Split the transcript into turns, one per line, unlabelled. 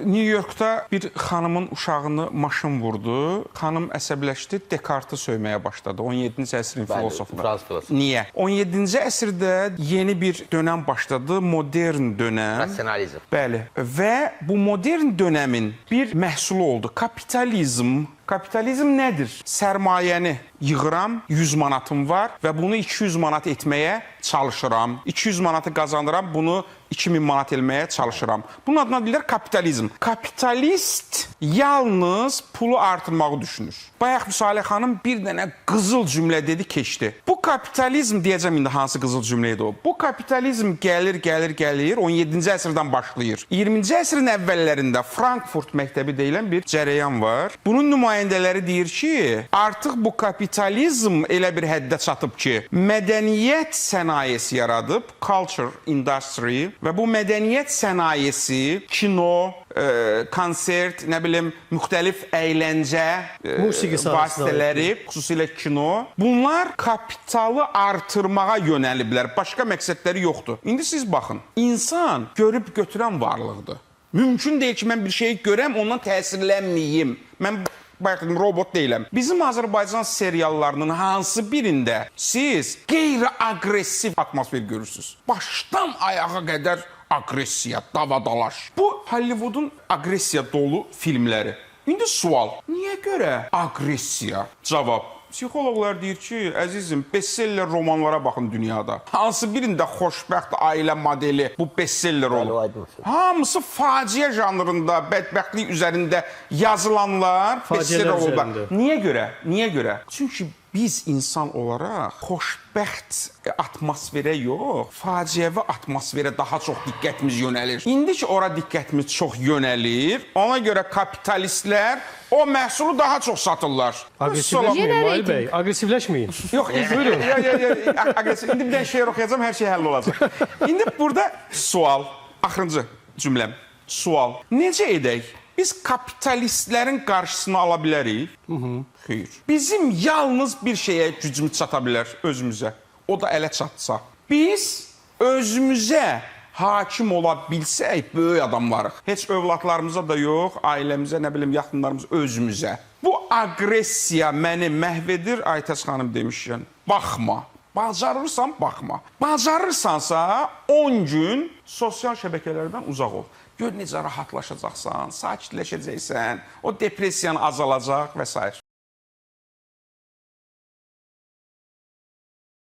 New Yorkda bir xanımın uşağını maşın vurdu. Xanım əsəbləşdi, Descartes-i söyməyə başladı. 17-ci əsrin filosofları. Niyə? 17-ci əsrdə yeni bir dönəm başladı, modern dönəm.
Rasionalizm.
Bəli. Və bu modern dönəmin bir məhsulu oldu. Kapitalizm. Kapitalizm nədir? Sərmayəni yığıram, 100 manatım var və bunu 200 manat etməyə çalışıram. 200 manatı qazanıram, bunu 2000 manat etməyə çalışıram. Bunun adına deyirlər kapitalizm. Kapitalist yalnız pulu artırmağı düşünür. Bayaq Müsalih xanım bir dənə qızıl cümlə dedi, keçdi. Bu kapitalizm, deyəcəm indi hansı qızıl cümlə idi o. Bu kapitalizm gəlir, 17-ci əsrdən başlayır. 20-ci əsrin əvvəllərində Frankfurt məktəbi deyilən bir cərəyan var. Bunun nümayəndələri deyir ki, artıq bu kapitalizm elə bir həddə çatıb ki, mədəniyyət sənayesi yaradıb, culture industry, və bu mədəniyyət sənayesi, kino, konsert, nə bilim, müxtəlif əyləncə vasitələri, xüsusilə kino, bunlar kapitalı artırmağa yönəliblər. Başqa məqsədləri yoxdur. İndi siz baxın, insan görüb götürən varlıqdır. Mümkün deyil ki, mən bir şeyi görəm, ondan təsirlənməyim. Mən bayaq dedim, robot deyiləm. Bizim Azərbaycan seriallarının hansı birində siz qeyri-aqressiv atmosfer görürsünüz? Başdan ayağa qədər aqressiya, davadalaş. Bu Hollywoodun aqressiya dolu filmləri. İndi sual, niyə görə aqressiya? Cavab. Psixoloqlar deyir ki, əzizim, bestseller romanlara baxın dünyada. Hansı birində xoşbəxt ailə modeli bu bestseller olur? Hamısı faciə janrında, bədbəxtlik üzərində yazılanlar bestseller olurlar. Niyə görə? Niyə görə? Çünki biz insan olaraq xoşbəxt atmosferə yox, faciəvi atmosferə daha çox diqqətimiz yönəlir. İndi ki, ora diqqətimiz çox yönəlir, ona görə kapitalistlər o məhsulu daha çox satırlar.
Agresivləşməyin, Mahir bəy, agresivləşməyin.
Yox, buyurun. İndi bir dənə şeir oxuyacağım, hər şey həll olacaq. İndi burada sual, axırıncı cümləm, sual. Necə edək? Biz kapitalistlərin qarşısını ala bilərik? Xeyr. Bizim yalnız bir şeyə gücümüz çata bilər, özümüzə. O da ələ çatsa. Biz özümüzə hakim ola bilsək, böyük adamlarıq. Heç övladlarımıza da yox, ailəmizə, nə bilim, yaxınlarımız, özümüzə. Bu aqressiya məni məhv edir, Aytəz xanım demişkən. Baxma. Bacarırsan, baxma. Bacarırsansa 10 gün sosial şəbəkələrdən uzaq ol. Gör necə rahatlaşacaqsan, sakitləşəcəksən, o depressiyan azalacaq və s.